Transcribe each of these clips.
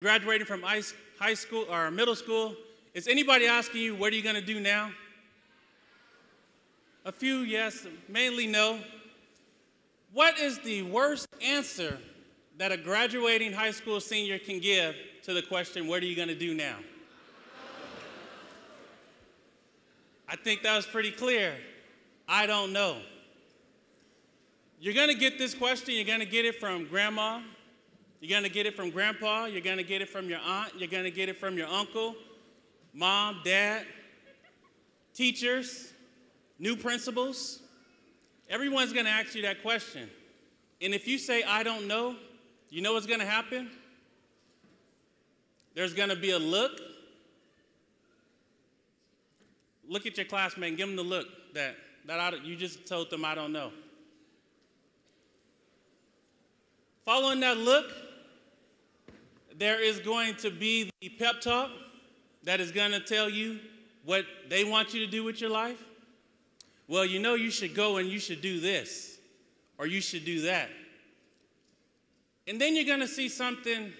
Graduating from high school or middle school, is anybody asking you, what are you going to do now? A few yes, mainly no. What is the worst answer that a graduating high school senior can give to the question, what are you going to do now? I think that was pretty clear. I don't know. You're going to get this question, you're going to get it from grandma, you're going to get it from grandpa, you're going to get it from your aunt, you're going to get it from your uncle, mom, dad, teachers, new principals. Everyone's going to ask you that question. And if you say, I don't know, you know what's going to happen? There's going to be a look. Look at your classmate and give them the look that you just told them, I don't know. Following that look, there is going to be the pep talk that is going to tell you what they want you to do with your life. Well, you know you should go and you should do this, or you should do that. And then you're going to see something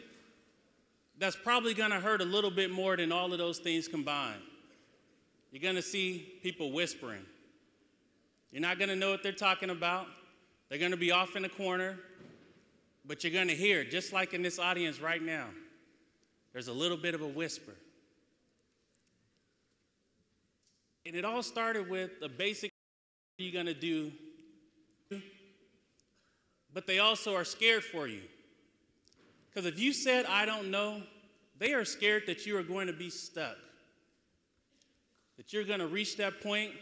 that's probably going to hurt a little bit more than all of those things combined. You're going to see people whispering. You're not going to know what they're talking about. They're going to be off in the corner, but you're going to hear, just like in this audience right now, there's a little bit of a whisper. And it all started with the basic, what are you going to do? But they also are scared for you. Because if you said, I don't know, they are scared that you are going to be stuck. That you're going to reach that point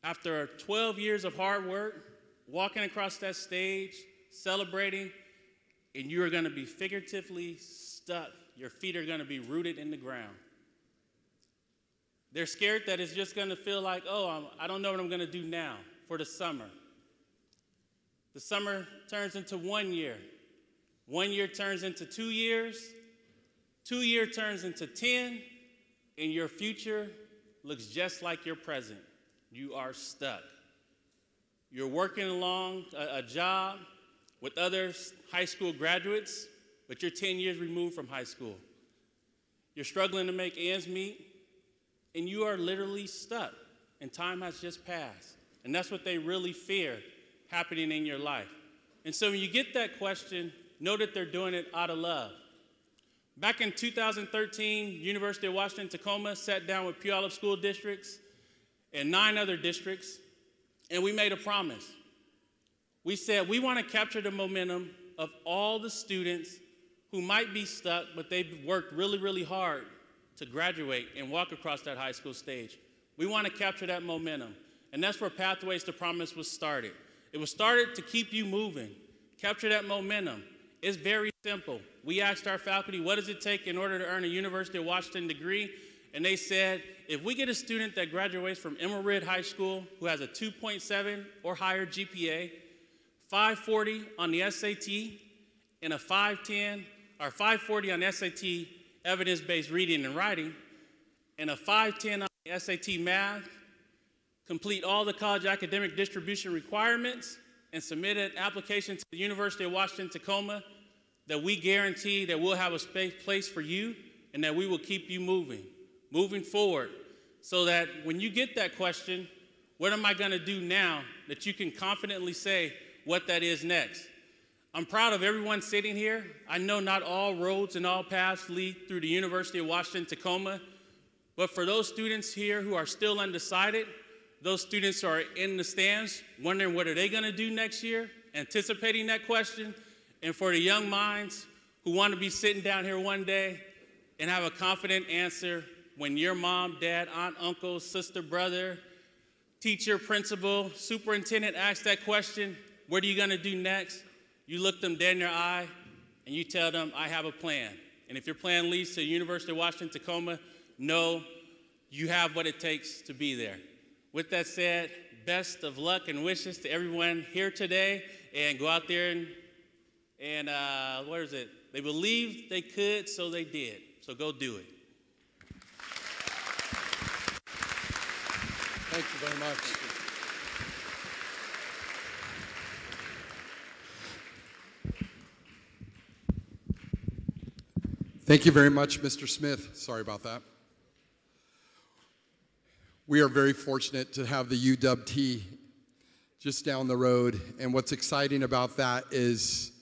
after 12 years of hard work, walking across that stage, celebrating, and you are going to be figuratively stuck. Your feet are going to be rooted in the ground. They're scared that it's just going to feel like, oh, I don't know what I'm going to do now for the summer. The summer turns into 1 year. 1 year turns into 2 years. 2 years turns into 10, and your future looks just like your present. You are stuck. You're working along a job with other high school graduates, but you're 10 years removed from high school. You're struggling to make ends meet, and you are literally stuck, and time has just passed. And that's what they really fear happening in your life. And so when you get that question, know that they're doing it out of love. Back in 2013, University of Washington, Tacoma sat down with Puyallup school districts and 9 other districts, and we made a promise. We said we want to capture the momentum of all the students who might be stuck, but they've worked really, really hard to graduate and walk across that high school stage. We want to capture that momentum, and that's where Pathways to Promise was started. It was started to keep you moving, capture that momentum. It's very simple. We asked our faculty, what does it take in order to earn a University of Washington degree? And they said, if we get a student that graduates from Emerald Ridge High School who has a 2.7 or higher GPA, 540 on the SAT, and a 510 or 540 on SAT evidence-based reading and writing, and a 510 on the SAT math, complete all the college academic distribution requirements, and submit an application to the University of Washington, Tacoma, that we guarantee that we'll have a place for you and that we will keep you moving forward, so that when you get that question, what am I going to do now, that you can confidently say what that is next. I'm proud of everyone sitting here. I know not all roads and all paths lead through the University of Washington, Tacoma, but for those students here who are still undecided, those students who are in the stands wondering what are they going to do next year, anticipating that question, and for the young minds who want to be sitting down here one day and have a confident answer when your mom, dad, aunt, uncle, sister, brother, teacher, principal, superintendent asks that question, what are you going to do next? You look them dead in their eye and you tell them, I have a plan. And if your plan leads to the University of Washington, Tacoma, know you have what it takes to be there. With that said, best of luck and wishes to everyone here today, and go out there and what is it? They believed they could, so they did. So go do it. Thank you very much. Thank you very much, Mr. Smith. Sorry about that. We are very fortunate to have the UW-T just down the road, and what's exciting about that is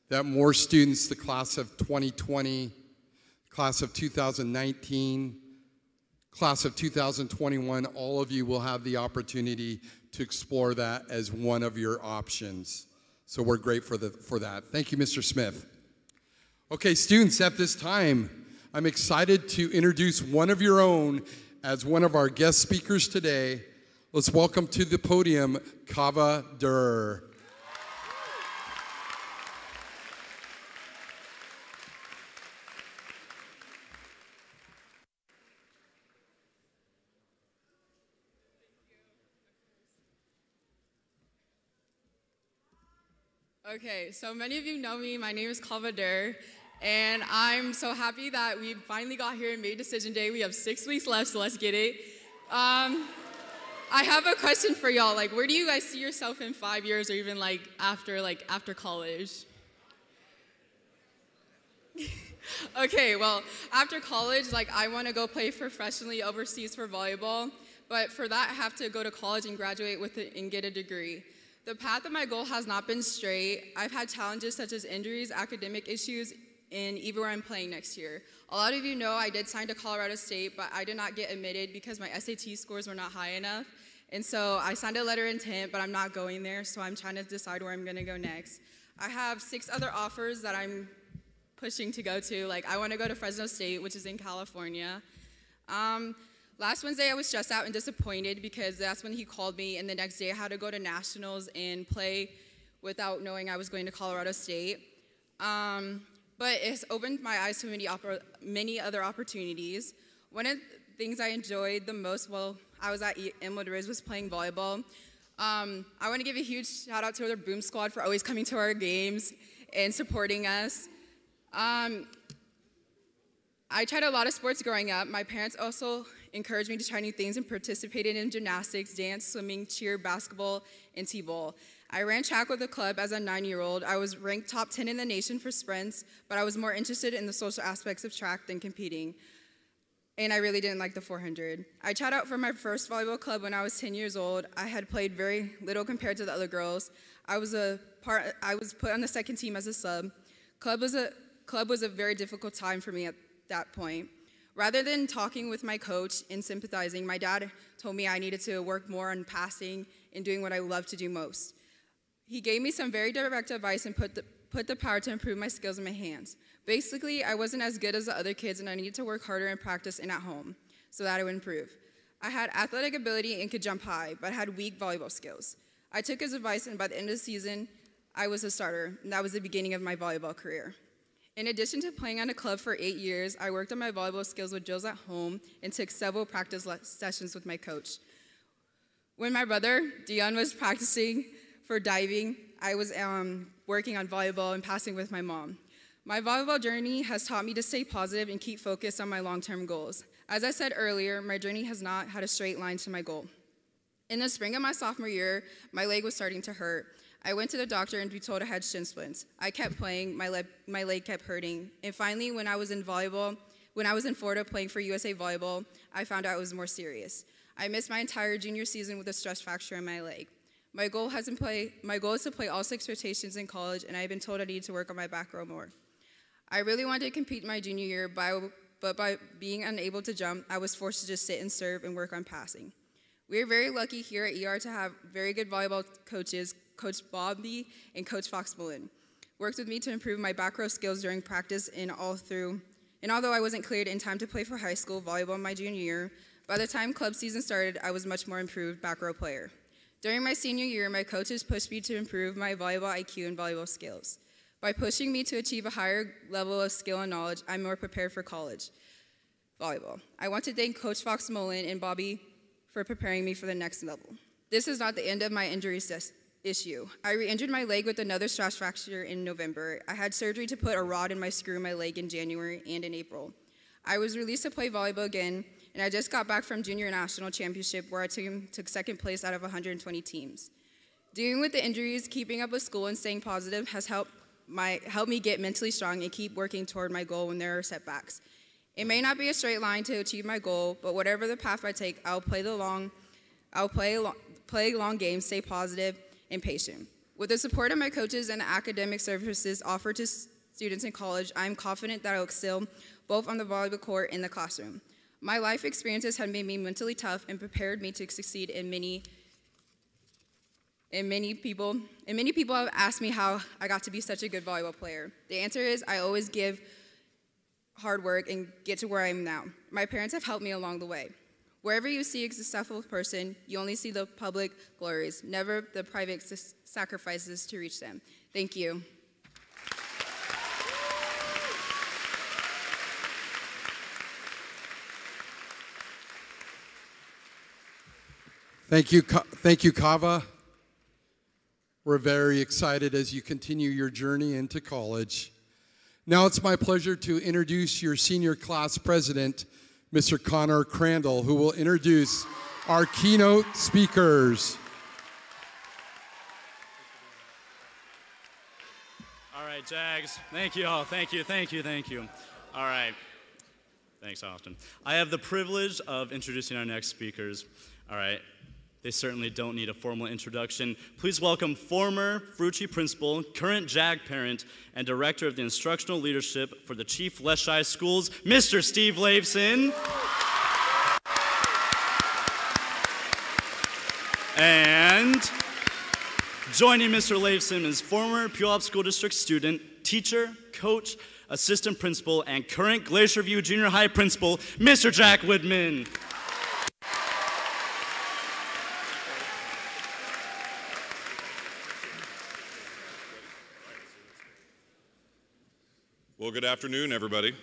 that more students, the class of 2020, class of 2019, class of 2021, all of you will have the opportunity to explore that as one of your options. So we're grateful for that. Thank you, Mr. Smith. Okay, students, at this time, I'm excited to introduce one of your own as one of our guest speakers today. Let's welcome to the podium, Kava Durr. Okay, so many of you know me. My name is Kava Durr, and I'm so happy that we finally got here and made decision day. We have 6 weeks left, so let's get it. I have a question for y'all. Like, where do you guys see yourself in 5 years, or even after college? Okay, well, after college, I want to go play professionally overseas for volleyball, but for that, I have to go to college and graduate and get a degree. The path of my goal has not been straight. I've had challenges such as injuries, academic issues, and even where I'm playing next year. A lot of you know I did sign to Colorado State, but I did not get admitted because my SAT scores were not high enough. And so I signed a letter of intent, but I'm not going there, so I'm trying to decide where I'm gonna go next. I have 6 other offers that I'm pushing to go to. I want to go to Fresno State, which is in California. Last Wednesday, I was stressed out and disappointed because that's when he called me, and the next day I had to go to nationals and play without knowing I was going to Colorado State. But it's opened my eyes to many other opportunities. One of the things I enjoyed the most while I was at Emerald Ridge was playing volleyball. I want to give a huge shout out to the Boom Squad for always coming to our games and supporting us. I tried a lot of sports growing up. My parents also encouraged me to try new things and participated in gymnastics, dance, swimming, cheer, basketball, and t-ball. I ran track with the club as a 9-year-old. I was ranked top 10 in the nation for sprints, but I was more interested in the social aspects of track than competing. And I really didn't like the 400. I tried out for my first volleyball club when I was 10 years old. I had played very little compared to the other girls. I was put on the second team as a sub. Club was a very difficult time for me at that point. Rather than talking with my coach and sympathizing, my dad told me I needed to work more on passing and doing what I love to do most. He gave me some very direct advice and put the power to improve my skills in my hands. Basically, I wasn't as good as the other kids, and I needed to work harder in practice and at home so that I would improve. I had athletic ability and could jump high, but had weak volleyball skills. I took his advice, and by the end of the season, I was a starter, and that was the beginning of my volleyball career. In addition to playing on a club for 8 years, I worked on my volleyball skills with drills at home and took several practice sessions with my coach. When my brother, Dion, was practicing for diving, I was working on volleyball and passing with my mom. My volleyball journey has taught me to stay positive and keep focused on my long-term goals. As I said earlier, my journey has not had a straight line to my goal. In the spring of my sophomore year, my leg was starting to hurt. I went to the doctor and we told I had shin splints. I kept playing, my leg kept hurting. And finally, when I was in Florida playing for USA Volleyball, I found out it was more serious. I missed my entire junior season with a stress fracture in my leg. My goal is to play all 6 rotations in college, and I've been told I need to work on my back row more. I really wanted to compete my junior year, but by being unable to jump, I was forced to just sit and serve and work on passing. We are very lucky here at ER to have very good volleyball coaches, Coach Bobby and Coach Fox Mullen. Worked with me to improve my back row skills during practice and although I wasn't cleared in time to play for high school volleyball my junior year, by the time club season started, I was much more improved back row player. During my senior year, my coaches pushed me to improve my volleyball IQ and volleyball skills. By pushing me to achieve a higher level of skill and knowledge, I'm more prepared for college volleyball. I want to thank Coach Fox Mullen and Bobby for preparing me for the next level. This is not the end of my injury issue. I re-injured my leg with another stress fracture in November. I had surgery to put a rod in my screw in my leg in January and in April. I was released to play volleyball again, and I just got back from Junior National Championship where I took second place out of 120 teams. Dealing with the injuries, keeping up with school, and staying positive has helped help me get mentally strong and keep working toward my goal when there are setbacks. It may not be a straight line to achieve my goal, but whatever the path I take, I'll play long games, stay positive, and patient. With the support of my coaches and academic services offered to students in college, I'm confident that I'll excel both on the volleyball court and the classroom. My life experiences have made me mentally tough and prepared me to succeed in many people have asked me how I got to be such a good volleyball player. The answer is I always give hard work and get to where I am now. My parents have helped me along the way. Wherever you see a successful person, you only see the public glories, never the private sacrifices to reach them. Thank you. Thank you, Kava. We're very excited as you continue your journey into college. Now it's my pleasure to introduce your senior class president, Mr. Connor Crandall, who will introduce our keynote speakers. All right, Jags. Thank you all. Thank you. All right. Thanks, Austin. I have the privilege of introducing our next speakers. All right. They certainly don't need a formal introduction. Please welcome former Frucci principal, current JAG parent, and director of the instructional leadership for the Chief Leschi Schools, Mr. Steve Laveson. And joining Mr. Laveson is former Puyallup School District student, teacher, coach, assistant principal, and current Glacier View Junior High principal, Mr. Jack Woodman. Well, good afternoon, everybody.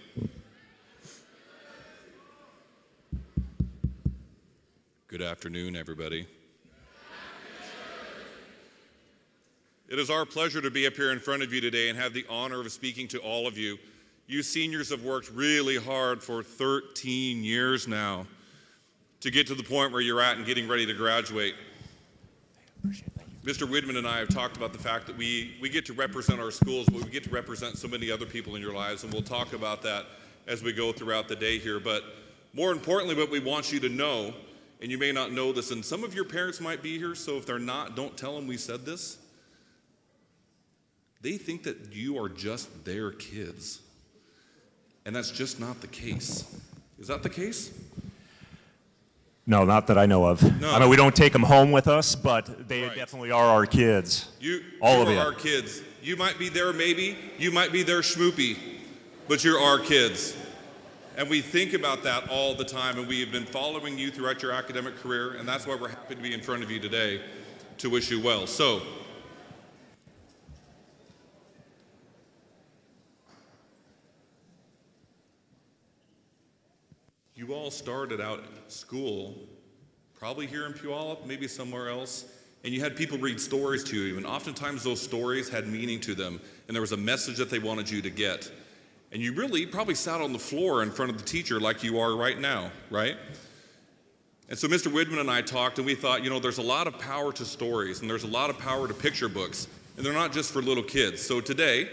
Good afternoon, everybody. It is our pleasure to be up here in front of you today and have the honor of speaking to all of you. You seniors have worked really hard for 13 years now to get to the point where you're at and getting ready to graduate. Mr. Widman and I have talked about the fact that we get to represent our schools, but we get to represent so many other people in your lives, and we'll talk about that as we go throughout the day here. But more importantly, what we want you to know, and you may not know this, and some of your parents might be here, so if they're not, don't tell them we said this. They think that you are just their kids, and that's just not the case. Is that the case? No, not that I know of. No. I mean, we don't take them home with us, but they Right. definitely are our kids. All of you you. are our kids. You might be their maybe, you might be their schmoopy, but you're our kids. And we think about that all the time, and we have been following you throughout your academic career, and that's why we're happy to be in front of you today to wish you well. So, you all started out school, probably here in Puyallup, maybe somewhere else, and you had people read stories to you, and oftentimes those stories had meaning to them, and there was a message that they wanted you to get. And you really probably sat on the floor in front of the teacher like you are right now, right? And so Mr. Widman and I talked, and we thought, you know, there's a lot of power to stories, and there's a lot of power to picture books, and they're not just for little kids. So today,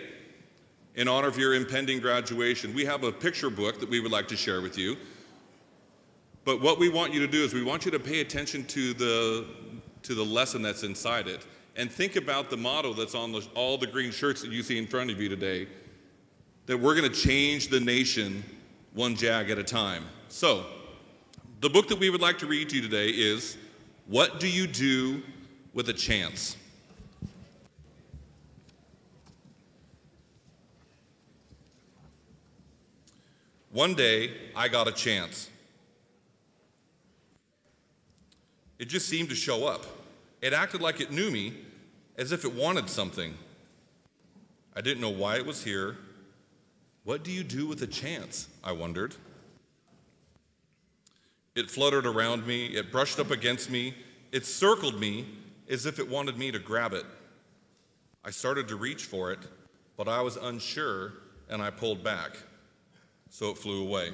in honor of your impending graduation, we have a picture book that we would like to share with you. But what we want you to do is we want you to pay attention to the lesson that's inside it, and think about the motto that's on all the green shirts that you see in front of you today, that we're going to change the nation one JAG at a time. So, the book that we would like to read to you today is What Do You Do with a Chance? One day, I got a chance. It just seemed to show up. It acted like it knew me, as if it wanted something. I didn't know why it was here. What do you do with a chance? I wondered. It fluttered around me, it brushed up against me, it circled me as if it wanted me to grab it. I started to reach for it, but I was unsure and I pulled back, so it flew away.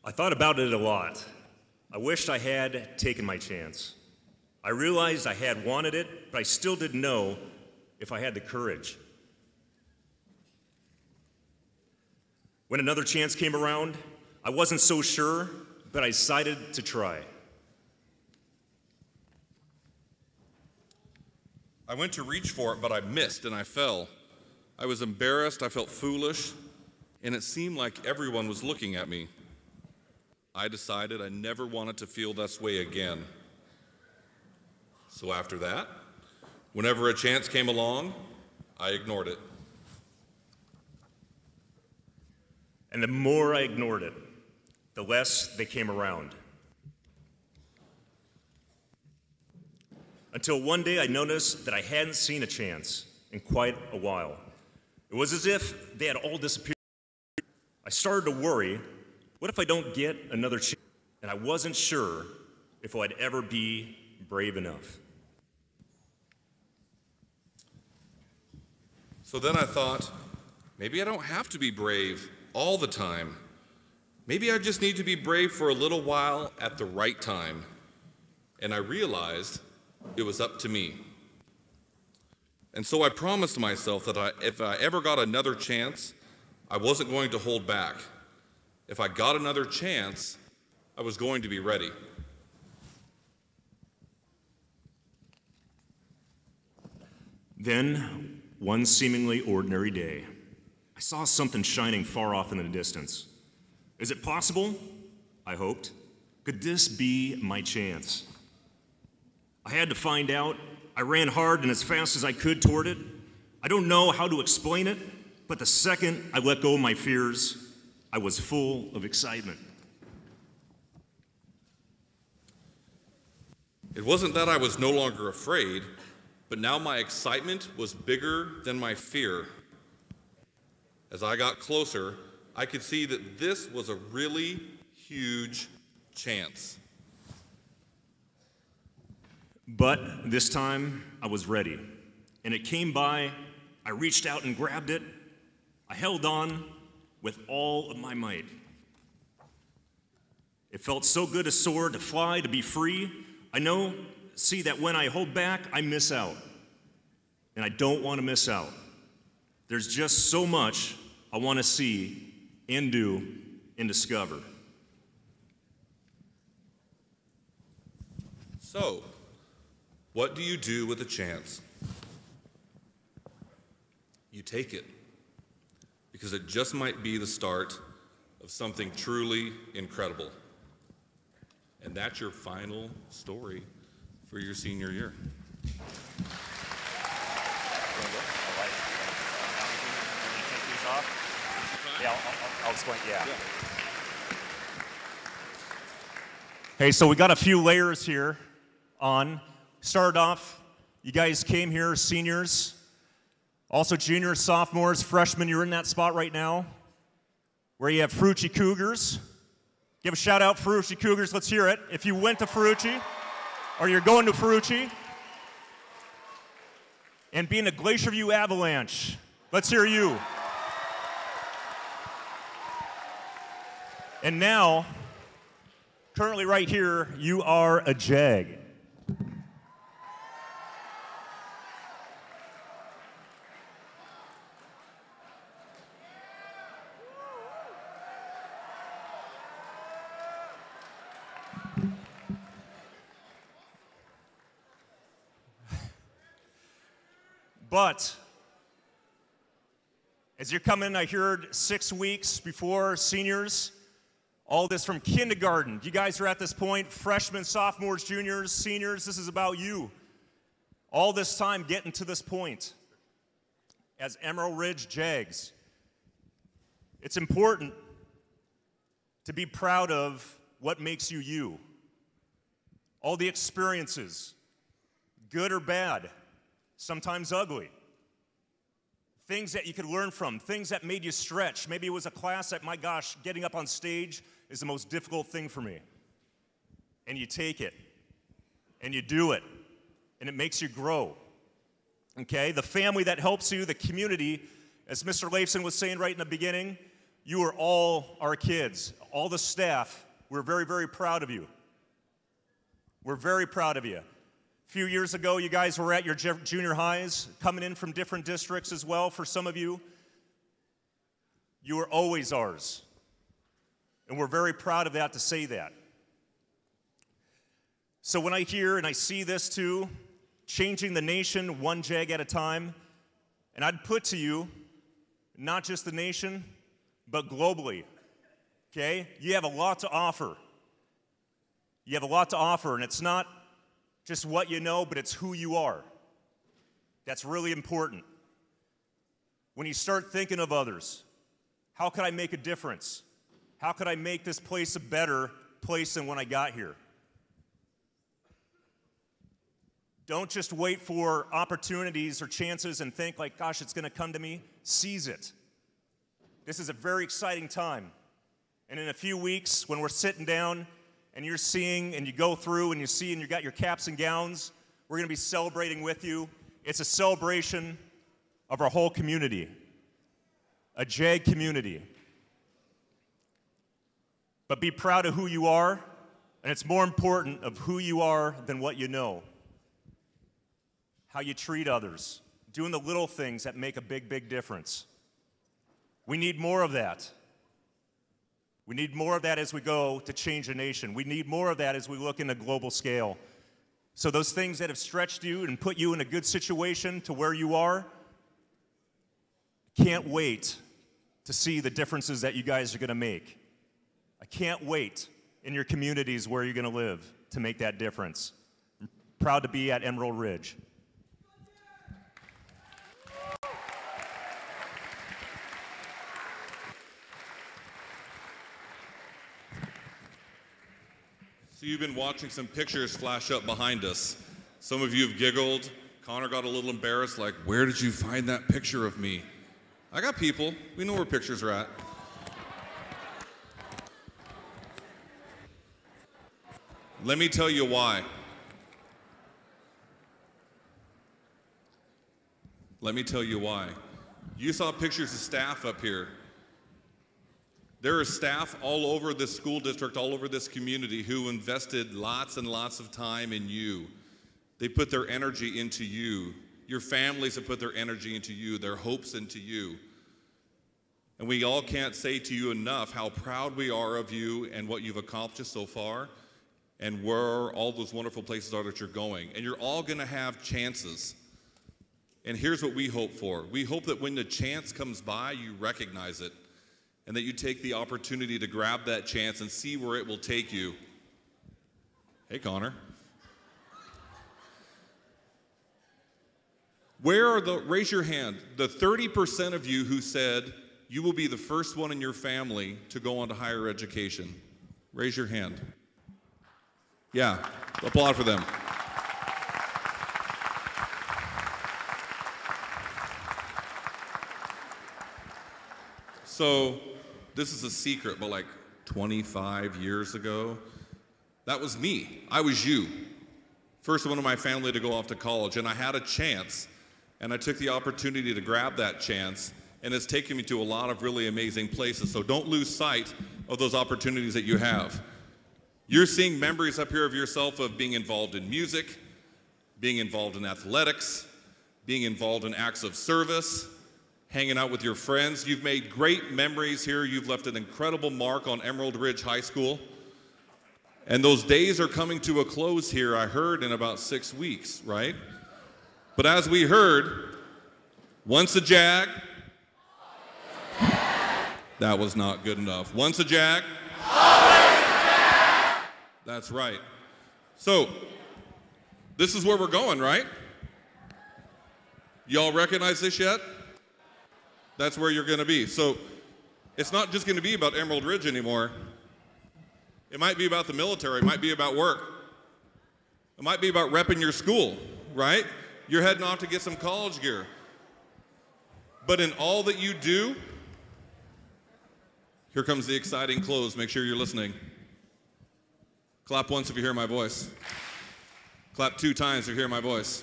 I thought about it a lot. I wished I had taken my chance. I realized I had wanted it, but I still didn't know if I had the courage. When another chance came around, I wasn't so sure, but I decided to try. I went to reach for it, but I missed and I fell. I was embarrassed, I felt foolish, and it seemed like everyone was looking at me. I decided I never wanted to feel this way again. So after that, whenever a chance came along, I ignored it. And the more I ignored it, the less they came around. Until one day I noticed that I hadn't seen a chance in quite a while. It was as if they had all disappeared. I started to worry, what if I don't get another chance? And I wasn't sure if I'd ever be brave enough. So then I thought, maybe I don't have to be brave all the time. Maybe I just need to be brave for a little while at the right time. And I realized it was up to me. And so I promised myself that if I ever got another chance, I wasn't going to hold back. If I got another chance, I was going to be ready. Then, one seemingly ordinary day, I saw something shining far off in the distance. Is it possible? I hoped. Could this be my chance? I had to find out. I ran hard and as fast as I could toward it. I don't know how to explain it, but the second I let go of my fears, I was full of excitement. It wasn't that I was no longer afraid, but now my excitement was bigger than my fear. As I got closer, I could see that this was a really huge chance. But this time, I was ready. And it came by, I reached out and grabbed it. I held on with all of my might. It felt so good to soar, to fly, to be free. I see that when I hold back, I miss out. And I don't want to miss out. There's just so much I want to see and do and discover. So, what do you do with a chance? You take it, because it just might be the start of something truly incredible. And that's your final story for your senior year. Yeah, I'll explain, yeah. Hey, so we got a few layers here on. Started off, you guys came here, seniors, also juniors, sophomores, freshmen, you're in that spot right now, where you have Ferrucci Cougars. Give a shout out, Ferrucci Cougars, let's hear it. If you went to Ferrucci, or you're going to Ferrucci, and being a Glacier View Avalanche, let's hear you. And now, currently right here, you are a Jag. But as you're coming, I heard 6 weeks before seniors, all this from kindergarten. You guys are at this point, freshmen, sophomores, juniors, seniors, this is about you. All this time getting to this point as Emerald Ridge Jags. It's important to be proud of what makes you you. All the experiences, good or bad, sometimes ugly. Things that you could learn from, things that made you stretch. Maybe it was a class that, my gosh, getting up on stage is the most difficult thing for me. And you take it, and you do it, and it makes you grow. Okay? The family that helps you, the community, as Mr. Leifson was saying right in the beginning, you are all our kids, all the staff. We're very, very proud of you. We're very proud of you. few years ago, you guys were at your junior highs, coming in from different districts as well. For some of you, you were always ours. And we're very proud of that, to say that. So when I hear and I see this too, changing the nation one Jag at a time, and I'd put to you, not just the nation, but globally, okay? You have a lot to offer. You have a lot to offer, and it's not just what you know, but it's who you are. That's really important. When you start thinking of others, how could I make a difference? How could I make this place a better place than when I got here? Don't just wait for opportunities or chances and think like, gosh, it's going to come to me. Seize it. This is a very exciting time. And in a few weeks, when we're sitting down and you're seeing and you go through and you see and you got your caps and gowns, we're going to be celebrating with you. It's a celebration of our whole community, a JAG community. But be proud of who you are, and it's more important of who you are than what you know. How you treat others, doing the little things that make a big, big difference. We need more of that. We need more of that as we go to change a nation. We need more of that as we look in a global scale. So those things that have stretched you and put you in a good situation to where you are, can't wait to see the differences that you guys are going to make. I can't wait in your communities where you're going to live to make that difference. I'm proud to be at Emerald Ridge. So you've been watching some pictures flash up behind us. Some of you have giggled. Connor got a little embarrassed, like, where did you find that picture of me? I got people. We know where pictures are at. Let me tell you why. Let me tell you why. You saw pictures of staff up here. There are staff all over this school district, all over this community who invested lots and lots of time in you. They put their energy into you. Your families have put their energy into you, their hopes into you. And we all can't say to you enough how proud we are of you and what you've accomplished so far and where all those wonderful places are that you're going. And you're all going to have chances. And here's what we hope for. We hope that when the chance comes by, you recognize it, and that you take the opportunity to grab that chance and see where it will take you. Hey, Connor. Raise your hand, the 30% of you who said you will be the first one in your family to go on to higher education. Raise your hand. Yeah, applaud for them. So, this is a secret, but like 25 years ago, that was me. I was you. First one in my family to go off to college, and I had a chance, and I took the opportunity to grab that chance, and it's taken me to a lot of really amazing places. So don't lose sight of those opportunities that you have. You're seeing memories up here of yourself of being involved in music, being involved in athletics, being involved in acts of service, hanging out with your friends. You've made great memories here. You've left an incredible mark on Emerald Ridge High School. And those days are coming to a close here, I heard, in about 6 weeks, right? But as we heard, once a Jag, that was not good enough. Once a Jag, that's right. So, this is where we're going, right? Y'all recognize this yet? That's where you're going to be. So it's not just going to be about Emerald Ridge anymore. It might be about the military. It might be about work. It might be about repping your school, right? You're heading off to get some college gear. But in all that you do, here comes the exciting close. Make sure you're listening. Clap once if you hear my voice. Clap 2 times if you hear my voice.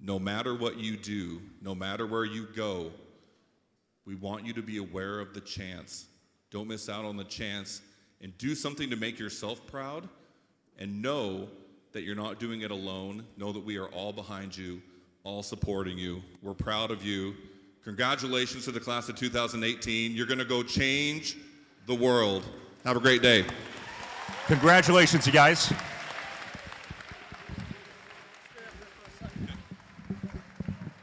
No matter what you do, no matter where you go, we want you to be aware of the chance. Don't miss out on the chance and do something to make yourself proud, and know that you're not doing it alone. Know that we are all behind you, all supporting you. We're proud of you. Congratulations to the class of 2018. You're going to go change the world. Have a great day. Congratulations, you guys.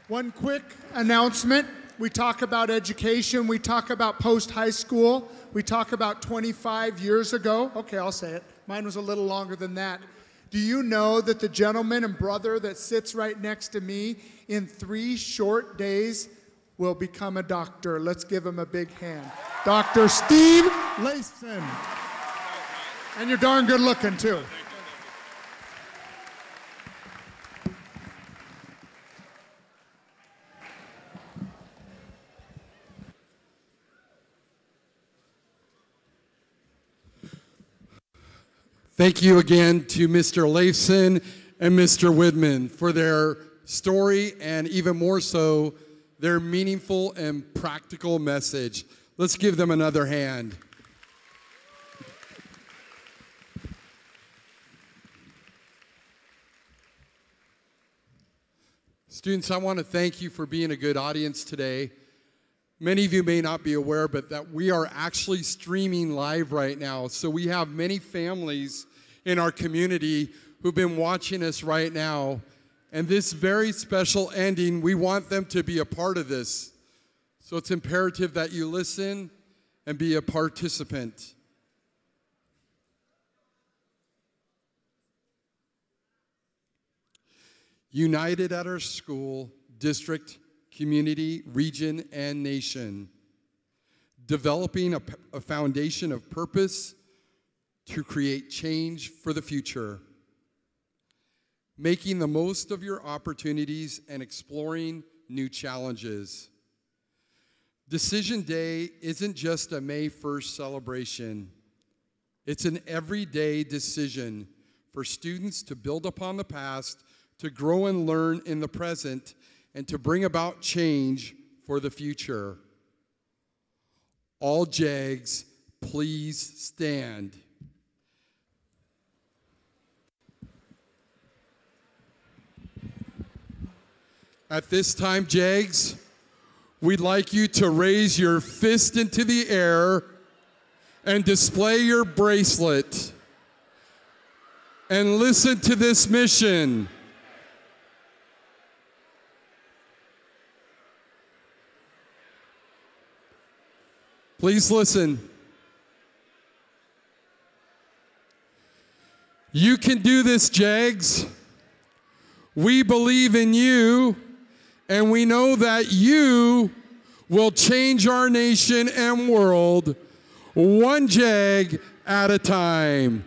One quick announcement. We talk about education. We talk about post-high school. We talk about 25 years ago. Okay, I'll say it. Mine was a little longer than that. Do you know that the gentleman and brother that sits right next to me in 3 short days will become a doctor? Let's give him a big hand. Dr. Steve Layson. And you're darn good looking, too. Thank you again to Mr. Leifson and Mr. Widman for their story and even more so, their meaningful and practical message. Let's give them another hand. Students, I want to thank you for being a good audience today. Many of you may not be aware, but that we are actually streaming live right now. So we have many families in our community who've been watching us right now. And this very special ending, we want them to be a part of this. So it's imperative that you listen and be a participant. United at our school, district, community, region, and nation, developing a foundation of purpose to create change for the future, making the most of your opportunities and exploring new challenges. Decision Day isn't just a May 1st celebration. It's an everyday decision for students to build upon the past, to grow and learn in the present, and to bring about change for the future. All JAGs, please stand. At this time, JAGs, we'd like you to raise your fist into the air and display your bracelet. And listen to this mission. Please listen. You can do this, JAGs. We believe in you, and we know that you will change our nation and world one JAG at a time.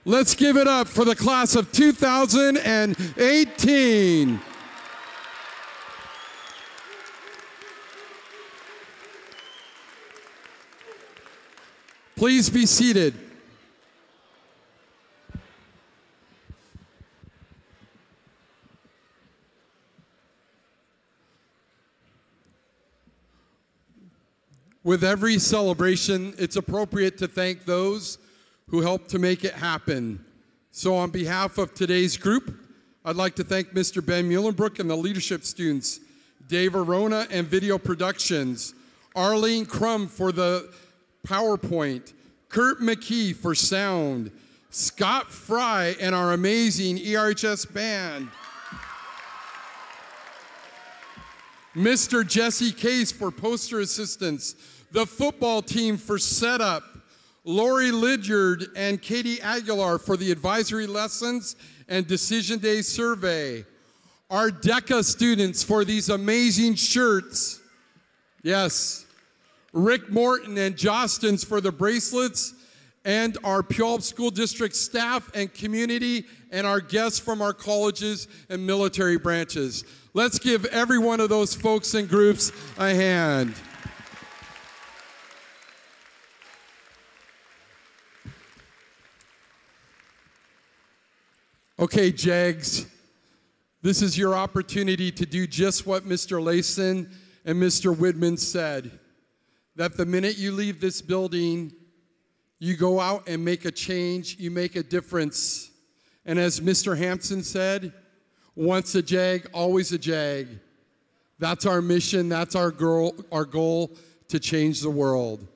Let's give it up for the class of 2018. Please be seated. With every celebration, it's appropriate to thank those who helped to make it happen. So on behalf of today's group, I'd like to thank Mr. Ben Muhlenbrook and the leadership students, Dave Arona and Video Productions, Arlene Crum for the PowerPoint, Kurt McKee for sound, Scott Fry and our amazing ERHS band, Mr. Jesse Case for poster assistance, the football team for setup, Lori Lydyard and Katie Aguilar for the advisory lessons and Decision Day survey, our DECA students for these amazing shirts, yes, Rick Morton and Jostens for the bracelets, and our Puyallup School District staff and community, and our guests from our colleges and military branches. Let's give every one of those folks and groups a hand. Okay, JAGs, this is your opportunity to do just what Mr. Layson and Mr. Widman said, that the minute you leave this building, You go out and make a change, you make a difference. And as Mr. Hampson said, once a Jag, always a Jag. That's our mission, that's our goal to change the world.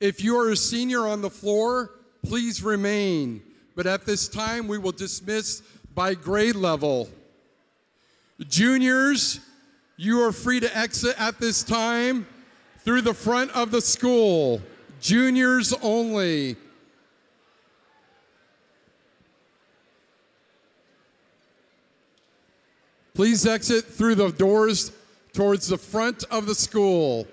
If you are a senior on the floor, please remain. But at this time, we will dismiss by grade level. Juniors, you are free to exit at this time through the front of the school. Juniors only. Please exit through the doors towards the front of the school.